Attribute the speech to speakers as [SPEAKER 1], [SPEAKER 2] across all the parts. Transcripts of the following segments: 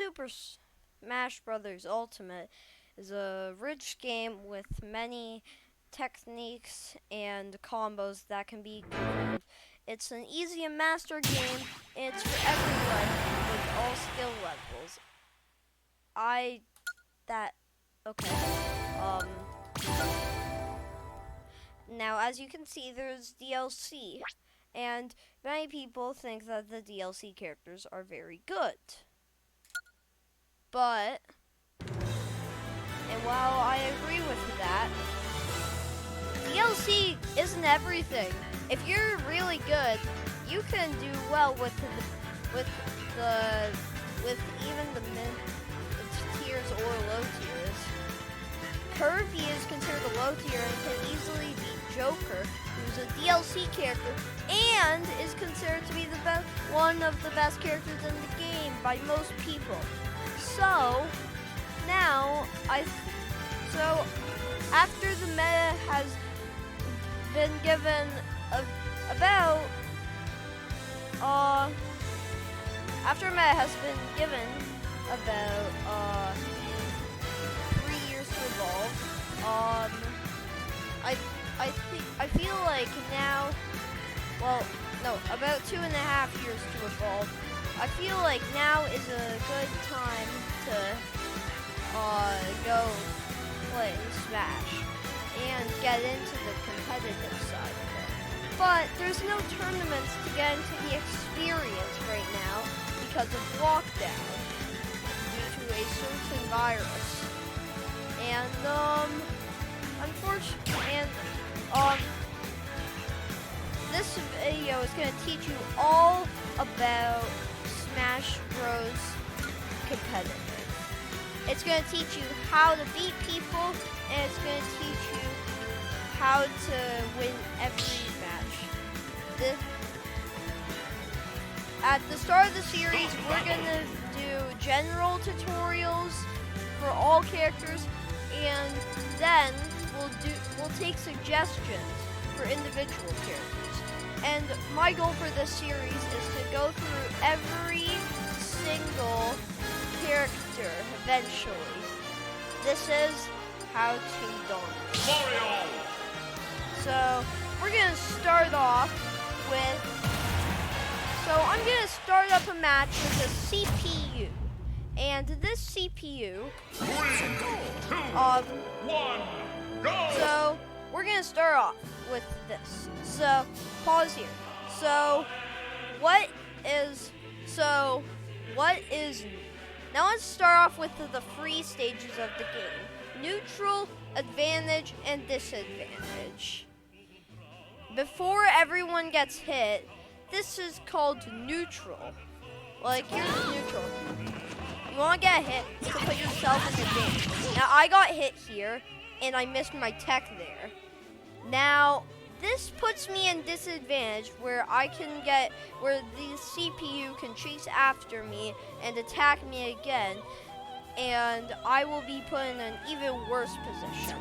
[SPEAKER 1] Super Smash Bros. Ultimate is a rich game with many techniques and combos that can be good. It's an easy and master game, and it's for everyone with all skill levels. I that okay. Um Now as you can see there's DLC, and many people think that the DLC characters are very good. But and while I agree with that, DLC isn't everything. If you're really good, you can do well with even the mid tiers or low tiers. Kirby is considered a low tier and can easily beat Joker, who's a DLC character and is considered to be one of the best characters in the game by most people. So now after the meta has been given about 3 years to evolve, I feel like now, well, no, about 2.5 years to evolve. I feel like now is a good time to go play Smash and get into the competitive side of it. But there's no tournaments to get into the experience right now because of lockdown due to a certain virus. And this video is going to teach you all about Smash Bros. Competitive. It's going to teach you how to beat people, and it's going to teach you how to win every match. At the start of the series, we're going to do general tutorials for all characters, and then we'll take suggestions for individual characters. And my goal for this series is to go through every single character eventually. This is how to done. So we're gonna start off with. So I'm gonna start up a match with a CPU, and this CPU.
[SPEAKER 2] 3, 2, 1, go!
[SPEAKER 1] So we're gonna start off with this. So pause here. So what is? Now let's start off with the three stages of the game: neutral, advantage, and disadvantage. Before everyone gets hit, this is called neutral. Like, here's neutral. You want to get hit to put yourself in advantage. Now, I got hit here, and I missed my tech there. Now, this puts me in disadvantage where the CPU can chase after me and attack me again, and I will be put in an even worse position.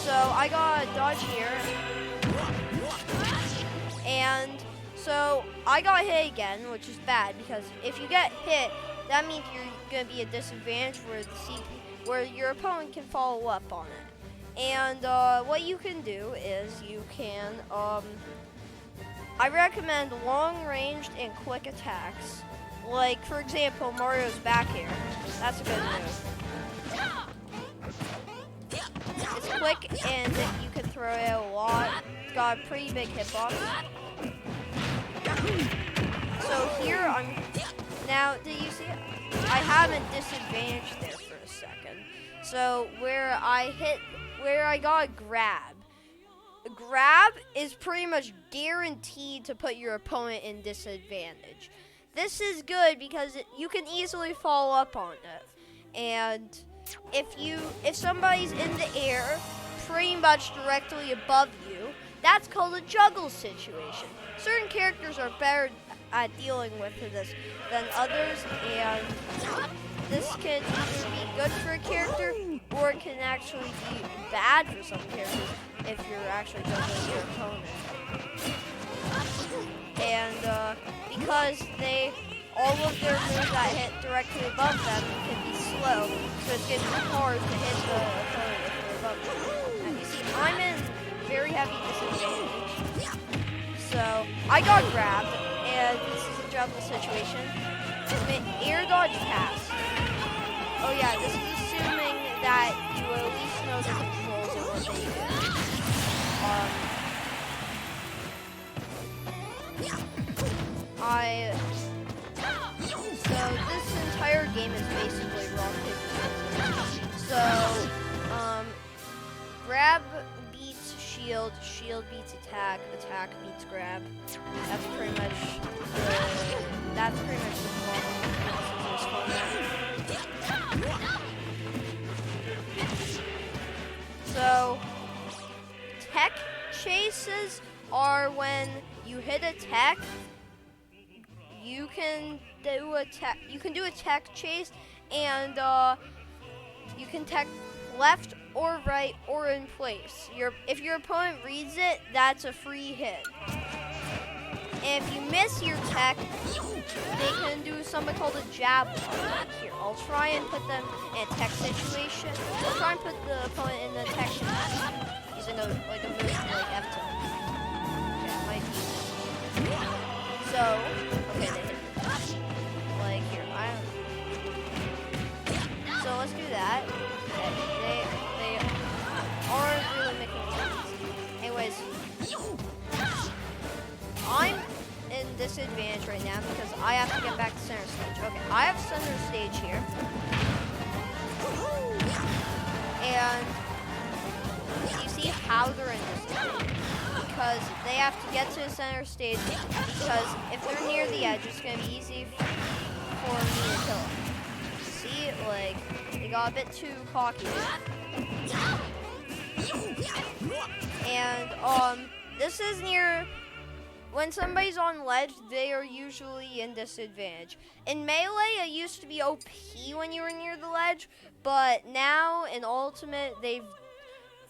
[SPEAKER 1] So I got a dodge here, and so I got hit again, which is bad because if you get hit, that means you're gonna be a disadvantage where your opponent can follow up on it. And what you can do is you can, I recommend long-ranged and quick attacks. Like, for example, Mario's back air. That's a good move. It's quick and you can throw it a lot. It's got a pretty big hitbox. So here now, did you see it? I have a disadvantage there for a second. So where I got a grab. A grab is pretty much guaranteed to put your opponent in disadvantage. This is good because you can easily follow up on it. And if somebody's in the air, pretty much directly above you, that's called a juggle situation. Certain characters are better at dealing with this than others, and this can either be good for a character or it can actually be bad for some characters if you're actually juggling your opponent. And because they all of their moves that hit directly above them can be slow, so it's getting hard to hit the opponent if they're above them. Now, you see, I'm in very heavy disadvantage, so I got grabbed, and this is a juggle situation. Air dodge pass. Oh yeah, this is assuming that you at least know the controls and what they do. So this entire game is basically rock, paper, scissors. So, grab beats shield, shield beats attack, attack beats grab. That's pretty much the format. So, tech chases are when you hit a tech. You can do a tech chase, and you can tech left or right or in place. If your opponent reads it, that's a free hit. And if you miss your tech, they can do something called a jab block. Here, I'll try and put them in a tech situation. I'll try and put the opponent in the tech situation using a move like F tilt. Yeah, might be. So, okay, they hit. Like here, so let's do that. They aren't really making sense. Anyways, I'm in disadvantage right now because I have to get back to center stage. Okay, I have center stage here. And you see how they're in disadvantage. Because they have to get to the center stage, because if they're near the edge, it's going to be easy for me to kill them. See, like, they got a bit too cocky there. And, this is near, when somebody's on ledge, they are usually in disadvantage. In Melee, it used to be OP when you were near the ledge, but now in Ultimate,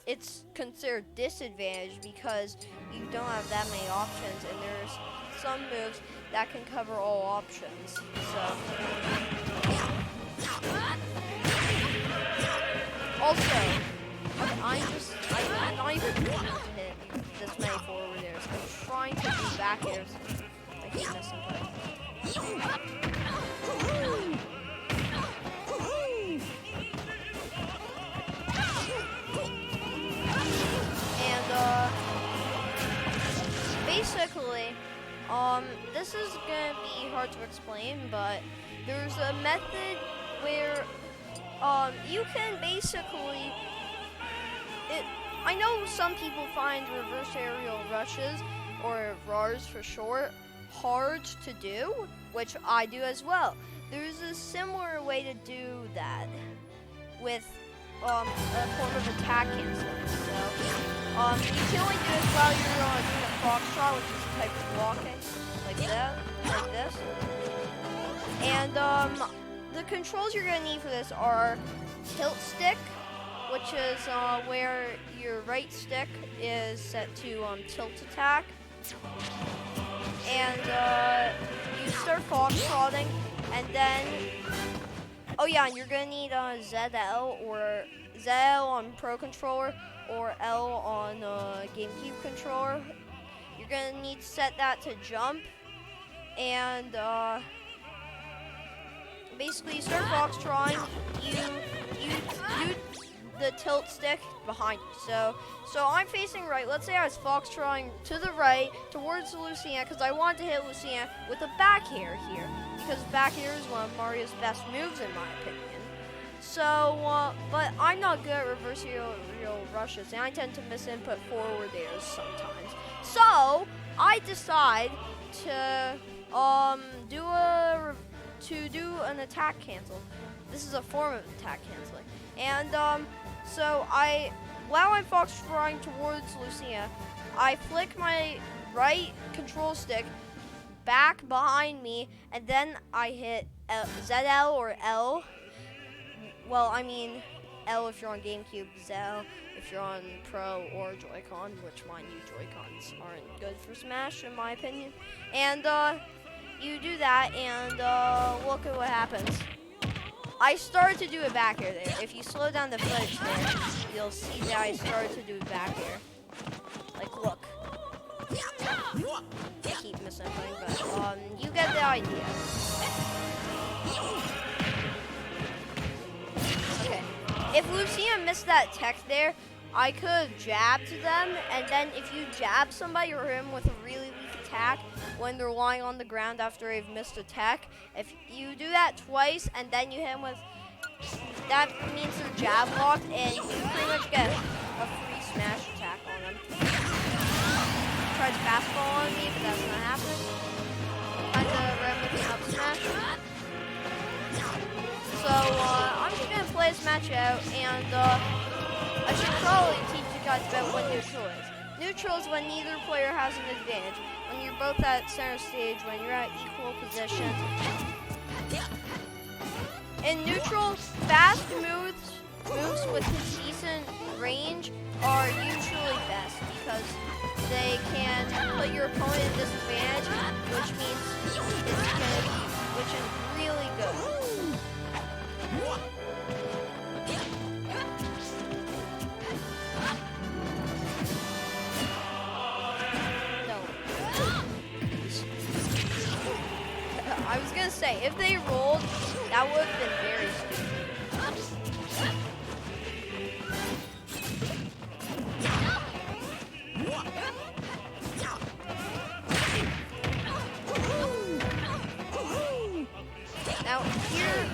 [SPEAKER 1] it's considered disadvantage because you don't have that many options, and there's some moves that can cover all options. So, also, okay, I'm not even trying to hit this many forward airs. I'm trying to do back airs. I keep missing them. Basically, this is gonna be hard to explain, but there's a method where, you can basically, I know some people find reverse aerial rushes, or RARs for short, hard to do, which I do as well. There's a similar way to do that with a form of attack canceling. So, you can only do it while you're doing a foxtrot, which is a type of walking, like that, like this. And the controls you're gonna need for this are tilt stick, which is where your right stick is set to tilt attack, and you start foxtrotting, and then. Oh yeah, and you're gonna need ZL on Pro Controller or L on GameCube controller. You're gonna need to set that to jump, and basically you start foxtrotting. You do the tilt stick behind you. So I'm facing right. Let's say I was foxtrotting to the right towards Luciana because I want to hit Luciana with a back air here. Because back air is one of Mario's best moves in my opinion. So, but I'm not good at reverse aerial rushes, and I tend to misinput forward airs sometimes. So, I decide to do an attack cancel. This is a form of attack canceling. And so while I'm foxtrotting towards Lucia, I flick my right control stick back behind me, and then I hit ZL or L. Well, I mean L if you're on GameCube, ZL if you're on Pro or Joy-Con, which mind you, Joy-Cons aren't good for Smash in my opinion. And you do that, and look at what happens. I started to do a back air there. If you slow down the footage there, you'll see that I started to do a back air. Like, look. I keep misinputting, but you get the idea. Okay. If Lucia missed that tech there, I could have jabbed them, and then if you jab somebody or him with a really weak attack when they're lying on the ground after they've missed a tech, if you do that twice and then you hit them with, that means they're jab locked, and you pretty much get a free smash attack on them. Tried fastball on me, but that's not happening. Kinda red with an up smash. So I'm just gonna play this match out, and I should probably teach you guys about what neutral is. Neutral is when neither player has an advantage. When you're both at center stage, when you're at equal position. In neutral, fast moves with decent range are usually best because they can put your opponent at disadvantage, which means which is really good. I was gonna say, if they rolled, that would have been very stupid. Now, here,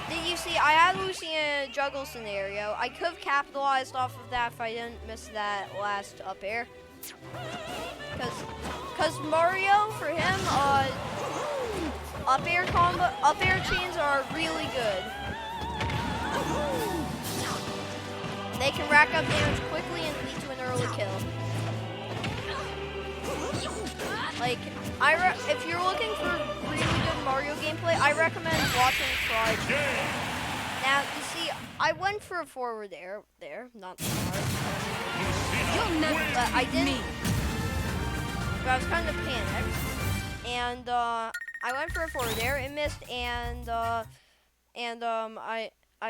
[SPEAKER 1] did you see, I had Lucy in a juggle scenario. I could have capitalized off of that if I didn't miss that last up air. Because Mario, for him, up air chains are really good. They can rack up damage quickly and lead to an early kill. Like, if you're looking for really good Mario gameplay, I recommend watching Try. Now, you see, I went for a forward air there, not smart.
[SPEAKER 3] You'll never
[SPEAKER 1] I didn't. But I was kind of panicked, and I went for a forward air. It missed, and I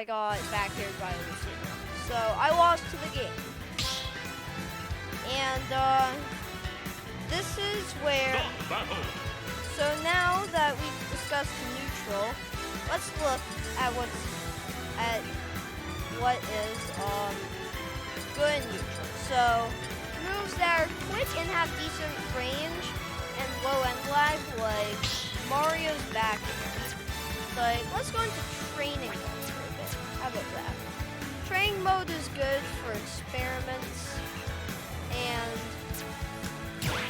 [SPEAKER 1] got back aired by Lucia. So I lost to the game. And this is where. So now that we've discussed neutral, let's look at what is good in neutral. So moves that are quick and have decent range and low end lag, like Mario's back air. Like, let's go into training mode for a bit. How about that? Training mode is good for experiments and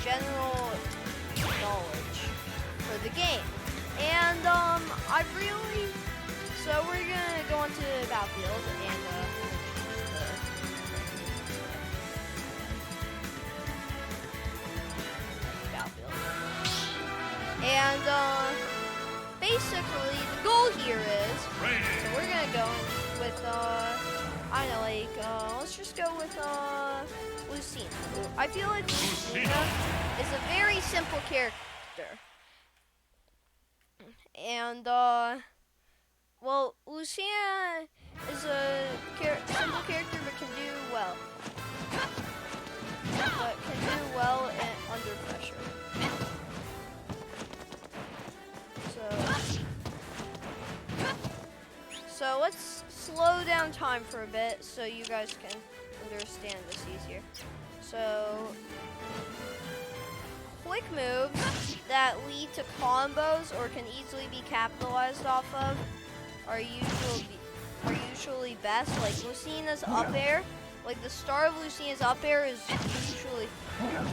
[SPEAKER 1] general knowledge for the game. And so we're gonna go into the battlefield and And basically the goal here is, so we're gonna go with I don't know, like let's just go with Lucina. I feel like Lucina is a very simple character. And well, Lucina is a simple character but can do well. Under pressure. So let's slow down time for a bit so you guys can understand this easier. So quick moves that lead to combos or can easily be capitalized off of are usually best. Like Lucina's up air, like the start of Lucina's up air is usually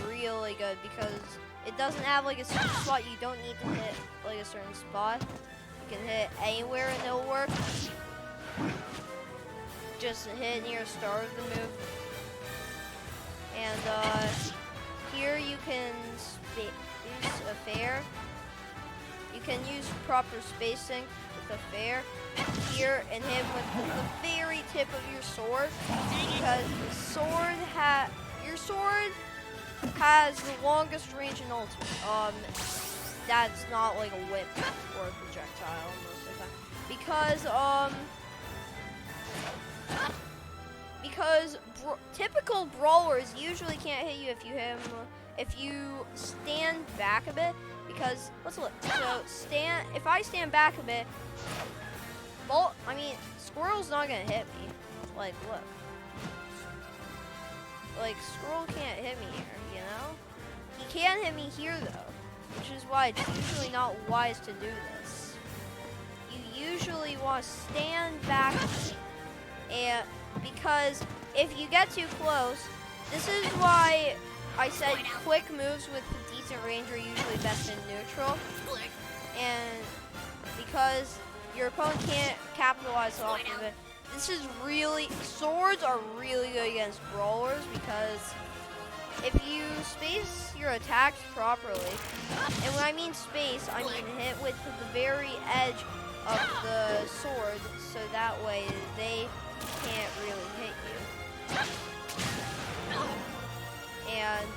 [SPEAKER 1] really good because it doesn't have like a certain spot. You don't need to hit like a certain spot. You can hit anywhere and it'll work. Just hit near the start of the move. And here you can use a fair. You can use proper spacing with a fair. Here and hit with the very tip of your sword because your sword has the longest range in ultimate. that's not like a whip or a projectile most of the time. Because typical brawlers usually can't hit you if you hit him, if you stand back a bit. Because let's look. So if I stand back a bit, Squirrel's not gonna hit me. Like, look. Like, Squirrel can't hit me here, you know? He can hit me here, though. Which is why it's usually not wise to do this. You usually want to stand back, and because if you get too close, this is why I said quick moves with decent range are usually best in neutral. And because your opponent can't capitalize off of it. Swords are really good against brawlers because if you space your attacks properly, and when I mean space, I mean hit with the very edge of the sword, so that way they can't really hit you. And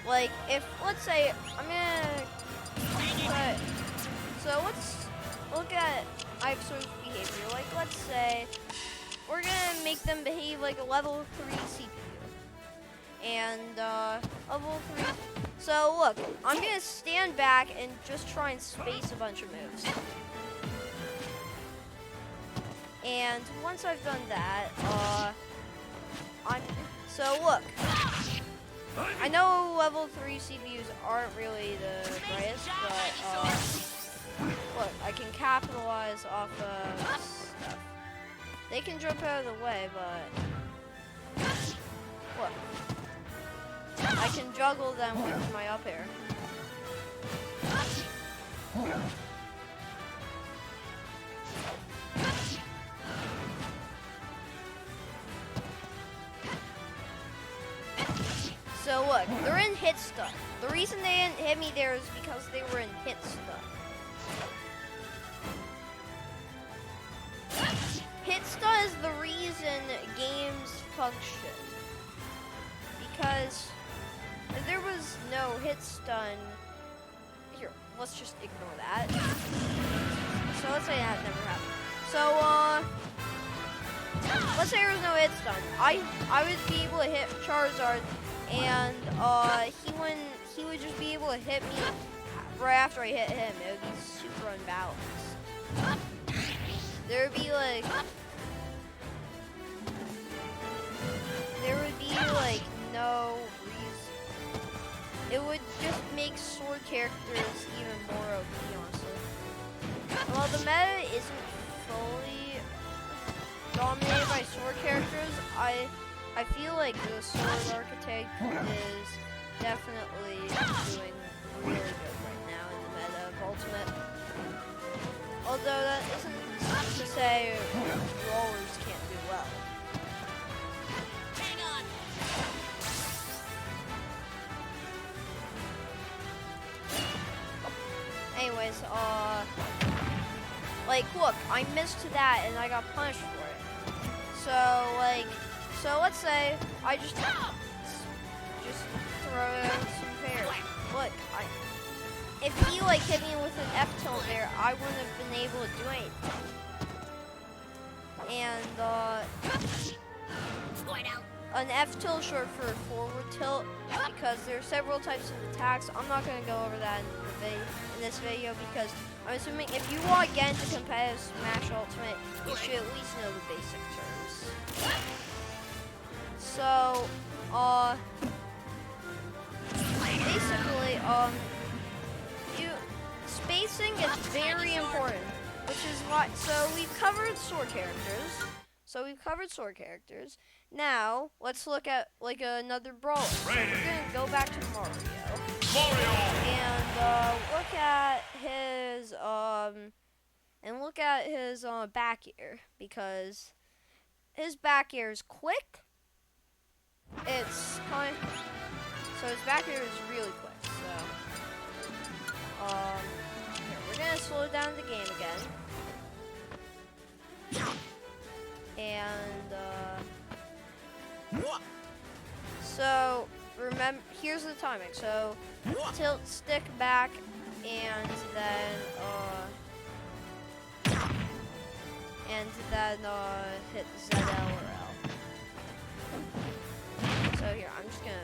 [SPEAKER 1] like let's say so let's look at Ivysaur's behavior. Like, let's say we're gonna make them behave like a level 3 CPU. And level 3. So look, I'm gonna stand back and just try and space a bunch of moves. And once I've done that, so look. I know level 3 CPUs aren't really the brightest, but look, I can capitalize off of stuff. They can jump out of the way, but look. I can juggle them with my up air. So look, they're in hit stun. The reason they didn't hit me there is because they were in hit stun. Hit stun is the reason games function. Because if there was no hit stun, here, let's just ignore that. So let's say that never happened. So let's say there was no hit stun. I would be able to hit Charizard, and he would just be able to hit me right after I hit him. It would be super unbalanced. There would be no reason. It would just make sword characters even more OP, honestly. While the meta isn't fully dominated by sword characters, I feel like the sword archetype is definitely doing really good right now in the meta of Ultimate. Although that isn't to say brawlers can't do well.
[SPEAKER 3] Hang on.
[SPEAKER 1] Anyways, like, look, I missed that and I got punished for it. So let's say I just throw out some bears. Look, if he hit me with an F tilt there, I wouldn't have been able to do anything. And an F tilt short for forward tilt, because there are several types of attacks. I'm not going to go over that in this video because I'm assuming if you want to get into competitive Smash Ultimate, you should at least know the basic terms. So, basically, spacing is very important, which is why. So we've covered sword characters. Now let's look at another brawler. So we're gonna go back to Mario. And look at his back air, because his back air is quick. So his back air is really quick. So here, we're gonna slow down the game again. And so remember, here's here's the timing. So tilt stick back and then hit ZL or L. So here, I'm just gonna.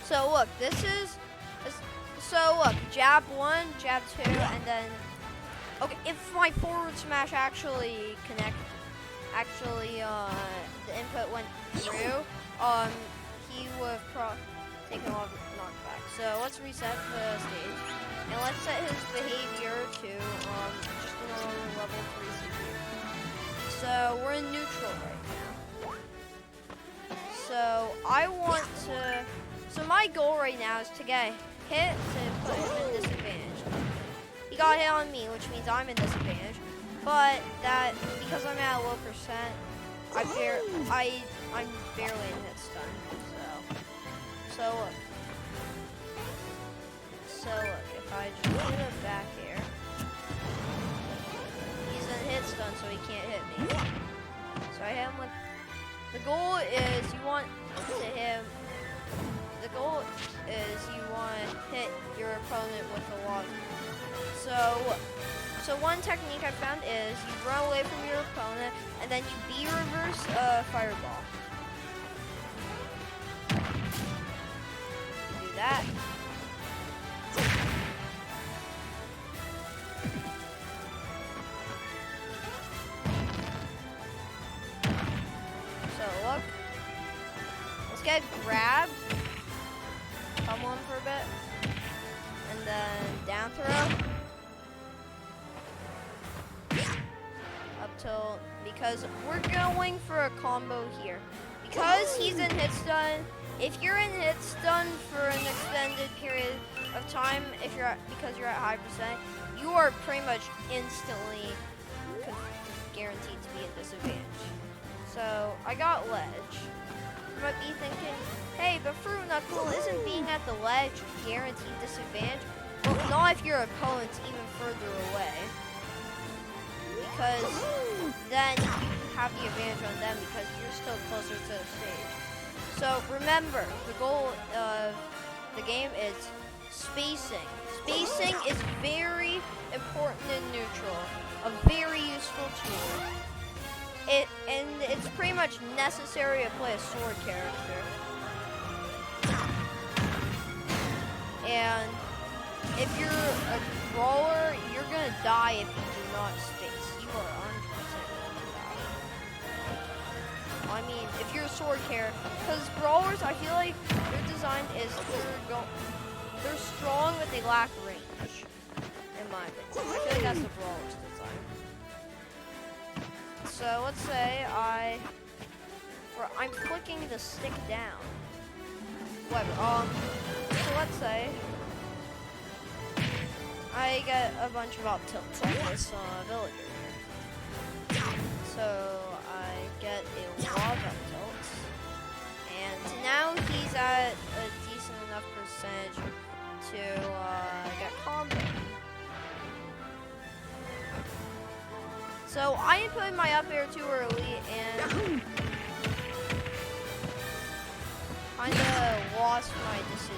[SPEAKER 1] So look, so look, jab 1, jab 2, and then, okay, if my forward smash actually the input went through, he would have taken a lot of knockback. So let's reset the stage, and let's set his behavior to just a normal level 3 CPU. So we're in neutral right now. So so my goal right now is to get hit to put him in disadvantage. He got hit on me, which means I'm in disadvantage. But that because I'm at a low percent, I'm barely in hit stun. So look. If I just hit him back here, he's in hit stun, so he can't hit me. So I hit him with. The goal is you want to hit your opponent with a lot. So one technique I found is you run away from your opponent and then you B reverse fireball. Do that. So look. Let's get grabbed. Come on for a bit. And then down throw. Up till, because we're going for a combo here. Because he's in hit stun, if you're in hit stun for an extended period of time, because you're at high percent, you are pretty much instantly guaranteed to be in disadvantage. So I got ledge. You might be thinking, hey, but Fruitknuckle isn't being at the ledge guaranteed disadvantage. Well, not if your opponent's even further away. Because then you have the advantage on them because you're still closer to the stage. So remember, the goal of the game is spacing. Spacing is very important in neutral, a very useful tool. And it's pretty much necessary to play a sword character. And if you're a brawler, you're gonna die if you do not space. You are 100% gonna die. I mean, if you're a sword character, because brawlers, I feel like their design is they're strong, but they lack range. In my opinion, I feel like that's the brawler's design. So let's say I'm flicking the stick down. Whatever. So let's say I get a bunch of up tilts on this villager here. So I get a lot of up tilts, and now he's at a decent enough percentage to get combo. So I inputted my up air too early and I kinda lost my advantage.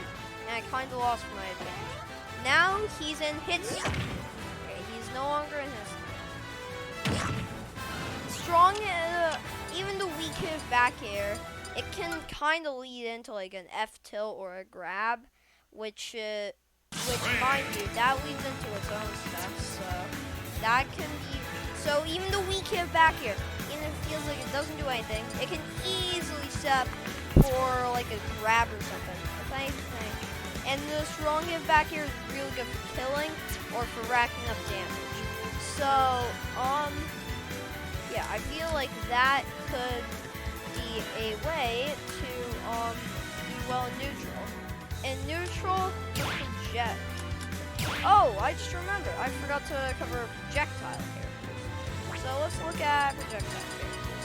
[SPEAKER 1] Now he's in hit stun. Okay, he's no longer in hit stun. Strong, even the weak hit back air, it can kinda lead into like an F tilt or a grab, which mind you, that leads into its own stuff. So that can be. So even the weak hit back here, even if it feels like it doesn't do anything, it can easily step for like a grab or something, if anything. And the strong hit back here is really good for killing or for racking up damage. So, yeah, I feel like that could be a way to do well in neutral. In neutral, you project. Oh, I just remembered. I forgot to cover projectile here. So let's look at projectile characters.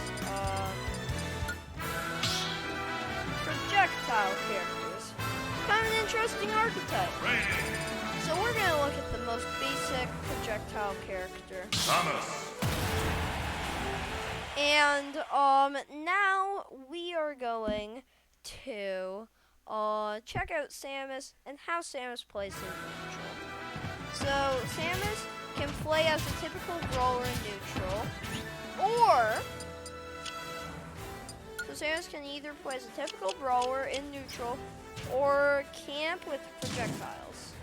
[SPEAKER 1] projectile characters. Kind of an interesting archetype. So we're gonna look at the most basic projectile character.
[SPEAKER 2] Thomas.
[SPEAKER 1] And now we are going to check out Samus and how Samus plays in neutral. So Samus can play as a typical brawler in neutral, or so Samus can either play as a typical brawler in neutral or camp with projectiles.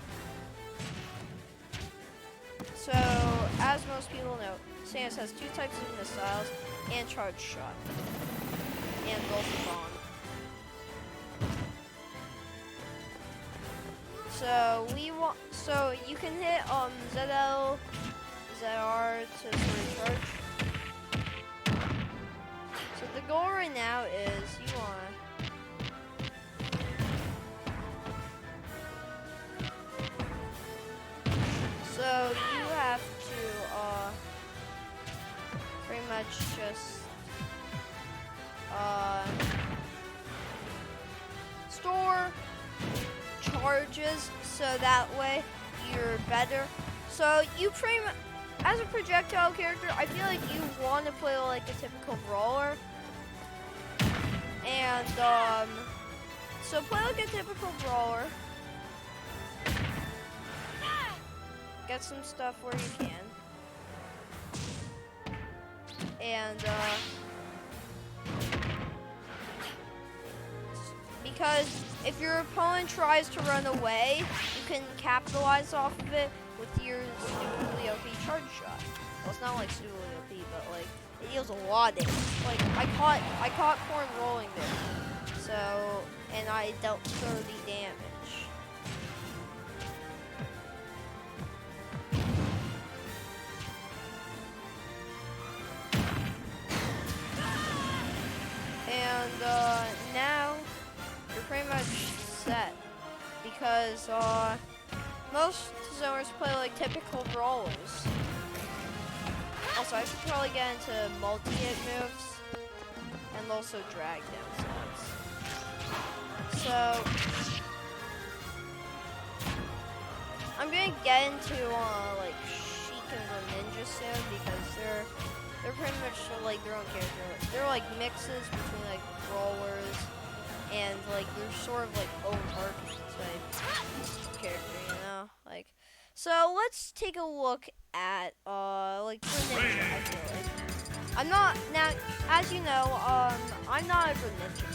[SPEAKER 1] So as most people know, Samus has two types of missiles and charge shot, and both bomb. So you can hit ZL, ZR to recharge. So the goal right now is you wanna so you have to pretty much just store charges so that way you're better. So you pretty much, as a projectile character, I feel like you want to play like a typical brawler. And so play like a typical brawler. Get some stuff where you can. And because if your opponent tries to run away, you can capitalize off of it with your stupidly OP charge shot. Well, it's not like stupidly OP, but like it deals a lot of damage. Like I caught Corn rolling there, so and I dealt 30 damage. And now you're pretty much set because most zoners play like typical brawlers. Also, I should probably get into multi-hit moves and also drag down sets. So I'm gonna get into like Sheik and Greninja soon because they're pretty much like their own character. They're like mixes between like brawlers and like they're sort of like own archetype character, you know? Like, so let's take a look at like Greninja. I feel like I'm not now, as you know, I'm not a Greninja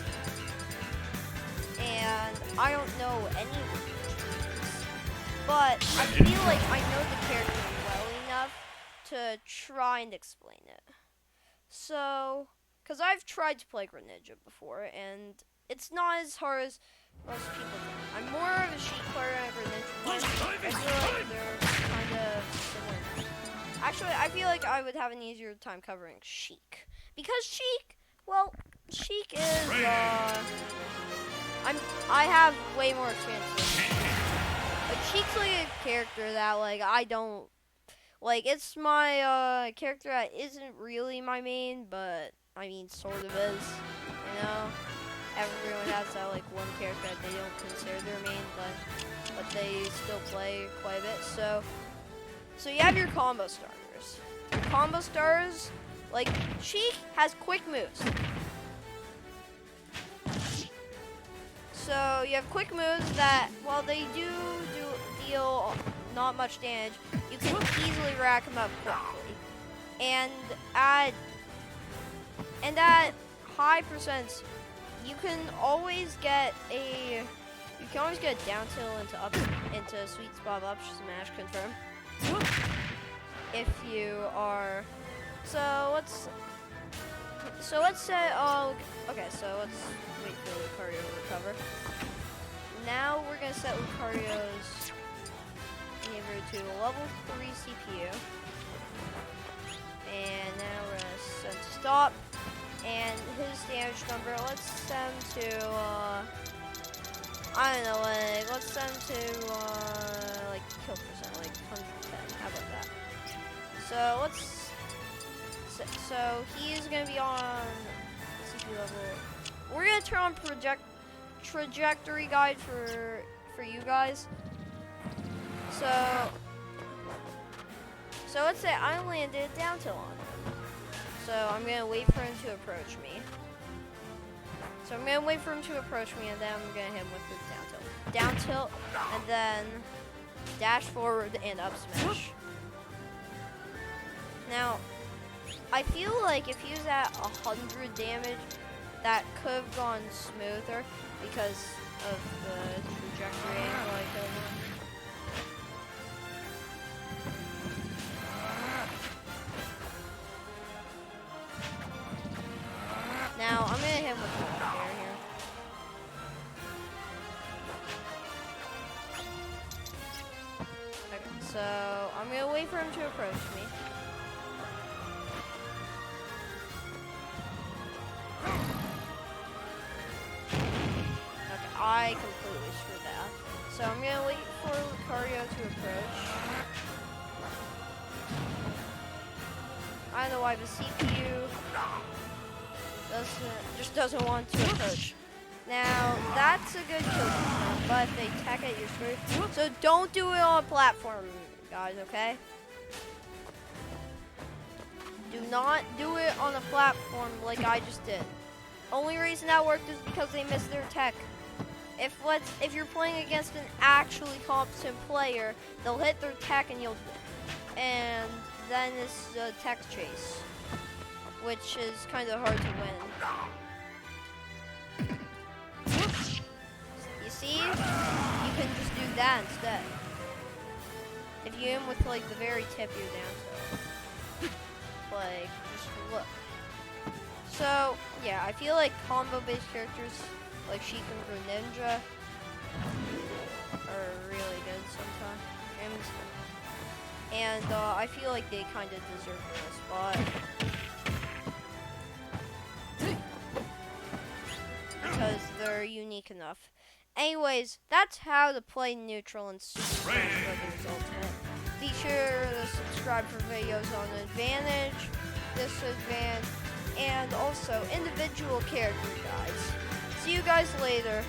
[SPEAKER 1] fan, and I don't know any Greninjas, but I feel like I know the character well enough to try and explain it. So, because I've tried to play Greninja before, and it's not as hard as most people think. I'm more of a Sheik player than a Greninja player. I feel like they're kind of similar. Actually, I feel like I would have an easier time covering Sheik. Because Sheik, well, Sheik is, I have way more experience with Sheik. But Sheik's like a character that, like, I don't, like, it's my, character that isn't really my main, but, I mean, sort of is, you know? Everyone has that, like, one character that they don't consider their main, but they still play quite a bit, so you have your combo starters. Your combo starters, like, Sheik has quick moves. So you have quick moves that, while they do deal not much damage, you can easily rack them up quickly. And at high percents, you can always get a down tilt into sweet spot up smash confirm. If you are, so let's say, okay, so let's wait for Lucario to recover. Now we're gonna set Lucario's inhibitor to a level 3 CPU, and now we're gonna send to stop, and his damage number, let's send to, I don't know, like, let's send to, like, kill percent, like 110, how about that? So so he is gonna be on CPU level. We're gonna turn on trajectory guide for you guys. So let's say I landed down tilt on him. So I'm gonna wait for him to approach me. So I'm gonna wait for him to approach me, and then I'm gonna hit him with the down tilt. Down tilt, and then dash forward and up smash. Now, I feel like if he was at 100 damage, that could have gone smoother because of the trajectory angle I killed him. Now, I'm gonna hit him with the air here. Okay, so I'm gonna wait for him to approach me. Okay, I completely screwed that. So I'm gonna wait for Lucario to approach. I don't know why the CPU just doesn't want to approach. Now, that's a good kill confirm, but if they tech it, you're screwed. So don't do it on a platform, guys, okay? Do not do it on a platform like I just did. Only reason that worked is because they missed their tech. If you're playing against an actually competent player, they'll hit their tech and then it's a tech chase, which is kind of hard to win. You see? You can just do that instead. If you aim with like the very tip, you're down to like just look. So yeah, I feel like combo-based characters like Sheik and Greninja are really good sometimes. And I feel like they kind of deserve their spot. Because they're unique enough. Anyways, that's how to play neutral and Super Smash Bros. Ultimate. Be sure to subscribe for videos on Advantage, Disadvantage, and also individual character guides. See you guys later.